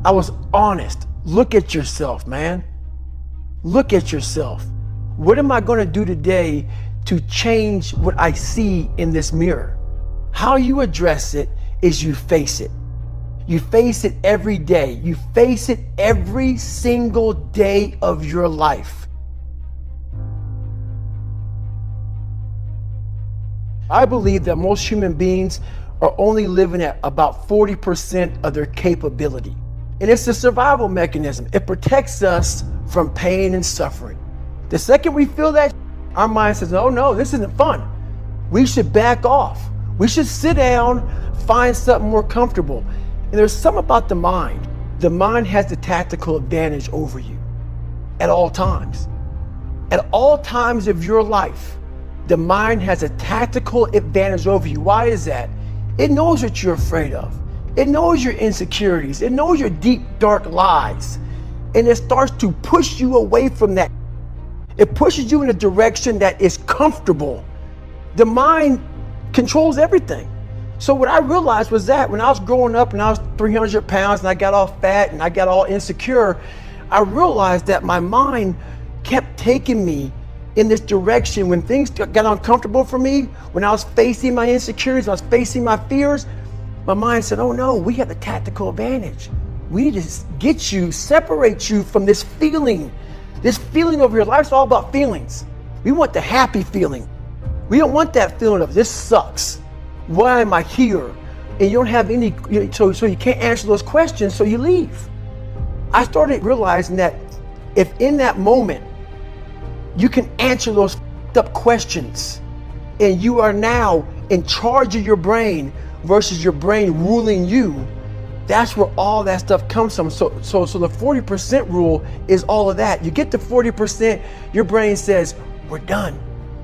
I was honest. Look at yourself, man. Look at yourself. What am I going to do today to change what I see in this mirror? How you address it is you face it. You face it every day. You face it every single day of your life. I believe that most human beings are only living at about 40% of their capability. And it's a survival mechanism. It protects us from pain and suffering. The second we feel that, our mind says, oh no, this isn't fun. We should back off. We should sit down, find something more comfortable. And there's something about the mind. The mind has the tactical advantage over you at all times. At all times of your life, the mind has a tactical advantage over you. Why is that? It knows what you're afraid of. It knows your insecurities. It knows your deep, dark lies. And it starts to push you away from that. It pushes you in a direction that is comfortable. The mind controls everything. So what I realized was that when I was growing up and I was 300 pounds and I got all fat and I got all insecure, I realized that my mind kept taking me in this direction. When things got uncomfortable for me, when I was facing my insecurities, when I was facing my fears, my mind said, oh no, we have the tactical advantage. We need to get you, separate you from this feeling. This feeling of your life's all about feelings. We want the happy feeling. We don't want that feeling of this sucks. Why am I here? And you don't have any, so you can't answer those questions, so you leave. I started realizing that if in that moment you can answer those up questions and you are now in charge of your brain versus your brain ruling you, that's where all that stuff comes from. So the 40% rule is all of that. You get to 40%, your brain says, we're done.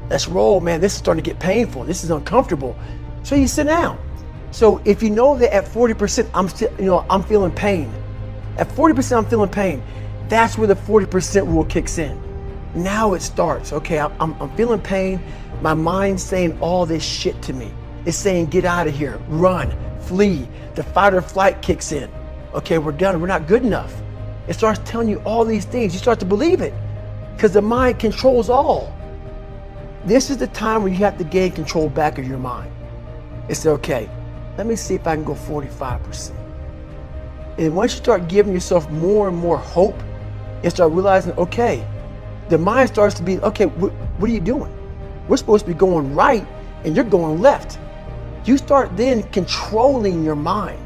Let's roll, man. This is starting to get painful. This is uncomfortable. So you sit down. So if you know that at 40%, I'm feeling pain. At 40%, I'm feeling pain. That's where the 40% rule kicks in. Now it starts. Okay, I'm feeling pain. My mind's saying all this shit to me. It's saying, get out of here, run, flee. The fight or flight kicks in. Okay, we're done. We're not good enough. It starts telling you all these things. You start to believe it because the mind controls all. This is the time where you have to gain control back of your mind. It's okay, let me see if I can go 45%. And once you start giving yourself more and more hope and start realizing, okay, the mind starts to be, okay, what are you doing? We're supposed to be going right and you're going left. You start then controlling your mind.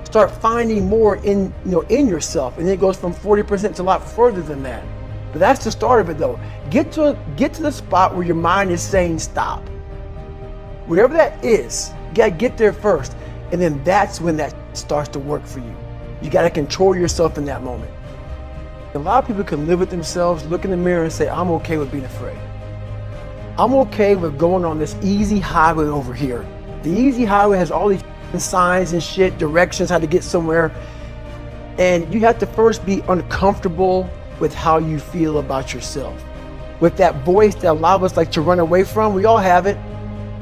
Start finding more in yourself, and then it goes from 40% to a lot further than that. But that's the start of it though. Get to the spot where your mind is saying stop. Whatever that is, you gotta get there first. And then that's when that starts to work for you. You gotta control yourself in that moment. A lot of people can live with themselves, look in the mirror and say, I'm okay with being afraid. I'm okay with going on this easy highway over here. The easy highway has all these signs and shit, directions, how to get somewhere. And you have to first be uncomfortable with how you feel about yourself. With that voice that a lot of us like to run away from, we all have it.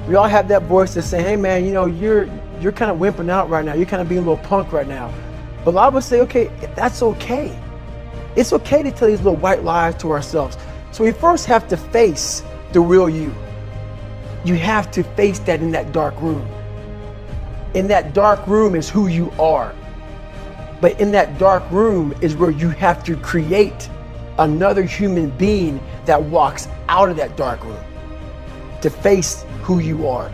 We all have that voice that's saying, hey man, you're kind of wimping out right now. You're kind of being a little punk right now. But a lot of us say, okay, that's okay. It's okay to tell these little white lies to ourselves. So we first have to face the real you. You have to face that in that dark room. In that dark room is who you are. But in that dark room is where you have to create another human being that walks out of that dark room to face who you are.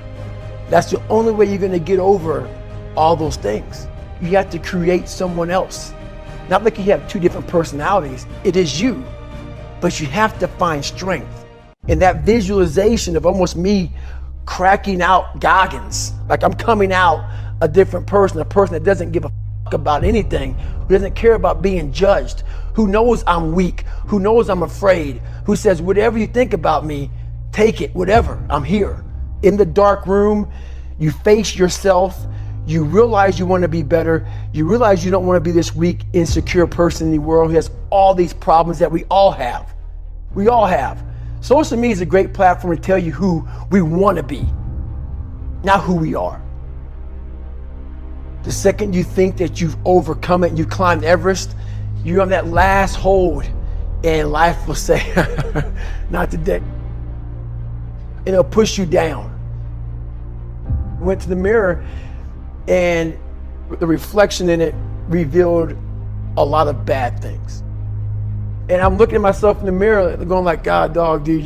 That's the only way you're going to get over all those things. You have to create someone else. Not like you have two different personalities. It is you. But you have to find strength. And that visualization of almost me cracking out Goggins, like I'm coming out a different person, a person that doesn't give a fuck about anything, who doesn't care about being judged, who knows I'm weak, who knows I'm afraid, who says, whatever you think about me, take it, whatever, I'm here. In the dark room, you face yourself, you realize you want to be better, you realize you don't want to be this weak, insecure person in the world who has all these problems that we all have. We all have. Social media is a great platform to tell you who we want to be, not who we are. The second you think that you've overcome it, you climbed Everest, you're on that last hold, and life will say, not today. And it'll push you down. Went to the mirror, and the reflection in it revealed a lot of bad things. And I'm looking at myself in the mirror going like, God, dog, dude,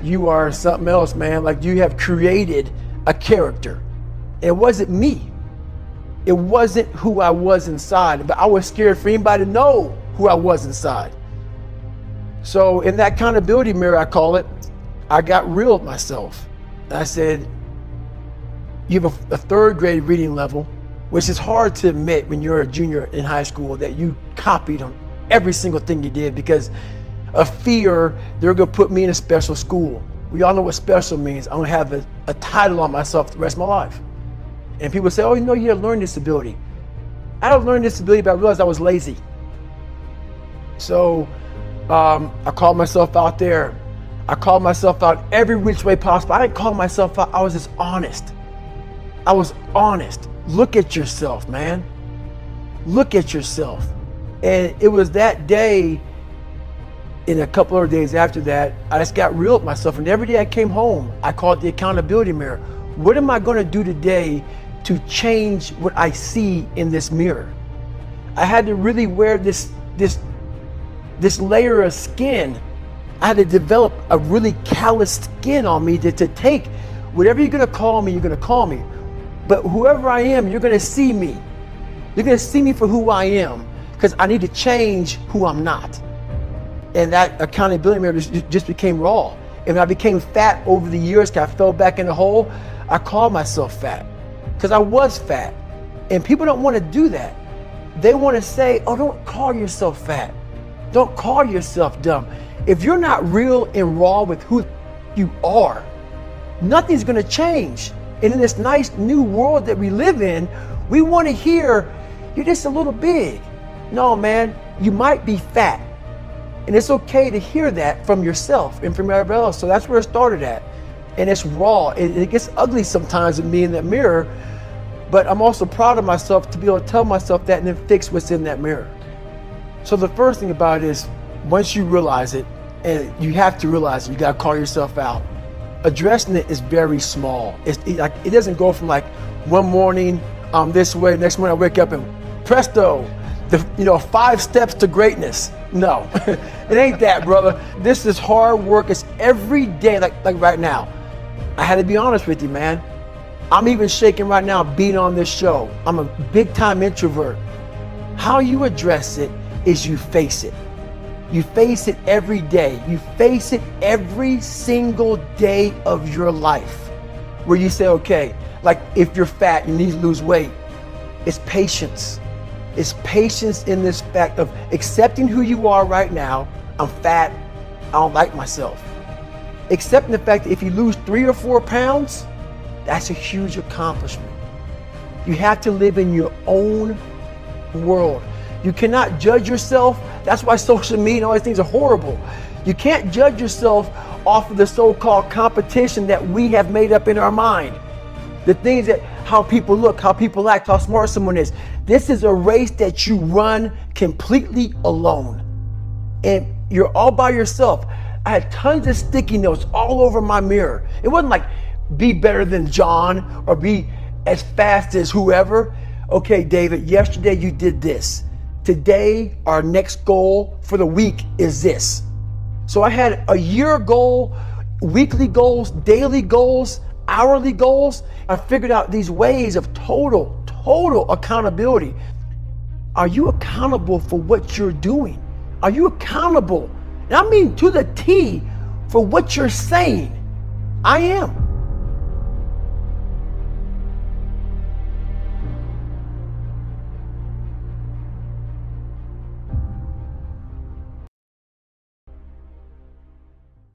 you are something else, man. Like, you have created a character. It wasn't me. It wasn't who I was inside, but I was scared for anybody to know who I was inside. So in that accountability mirror, I call it, I got real with myself. And I said, you have a third grade reading level, which is hard to admit when you're a junior in high school that you copied on every single thing you did because of fear they're gonna put me in a special school. We all know what special means. I'm gonna have a title on myself the rest of my life. And people say, oh, you know, you have a learning disability. I had a learning disability, but I realized I was lazy. So I called myself out there. I called myself out every which way possible. I didn't call myself out, I was just honest. I was honest. Look at yourself, man. Look at yourself. And it was that day, in a couple of days after that, I just got real with myself. And every day I came home, I called it the accountability mirror. What am I going to do today to change what I see in this mirror? I had to really wear this layer of skin. I had to develop a really calloused skin on me to take whatever you're going to call me, you're going to call me. But whoever I am, you're going to see me. You're going to see me for who I am, because I need to change who I'm not. And that accountability mirror just became raw. And when I became fat over the years, because I fell back in the hole, I called myself fat because I was fat. And people don't want to do that. They want to say, oh, don't call yourself fat. Don't call yourself dumb. If you're not real and raw with who you are, nothing's going to change. And in this nice new world that we live in, we want to hear, you're just a little big. No, man, you might be fat. And it's okay to hear that from yourself and from everybody else. So that's where it started at. And it's raw. It gets ugly sometimes with me in that mirror, but I'm also proud of myself to be able to tell myself that and then fix what's in that mirror. So the first thing about it is, once you realize it, and you have to realize it, you got to call yourself out. Addressing it is very small. It doesn't go from like one morning I'm this way, next morning I wake up and presto, 5 steps to greatness. No, it ain't that, brother. This is hard work. It's every day, like right now. I had to be honest with you, man. I'm even shaking right now being on this show. I'm a big time introvert. How you address it is you face it. You face it every day. You face it every single day of your life, where you say, okay, like if you're fat, you need to lose weight. It's patience. It's patience in this fact of accepting who you are right now. I'm fat. I don't like myself. Accepting the fact that if you lose 3 or 4 pounds, that's a huge accomplishment. You have to live in your own world. You cannot judge yourself. That's why social media and all these things are horrible. You can't judge yourself off of the so-called competition that we have made up in our mind. The things that, how people look, how people act, how smart someone is. This is a race that you run completely alone. And you're all by yourself. I had tons of sticky notes all over my mirror. It wasn't like, be better than John or be as fast as whoever. Okay, David, yesterday you did this. Today, our next goal for the week is this. So I had a year goal, weekly goals, daily goals, hourly goals. I figured out these ways of total accountability. Are you accountable for what you're doing? Are you accountable? And I mean to the T for what you're saying. I am.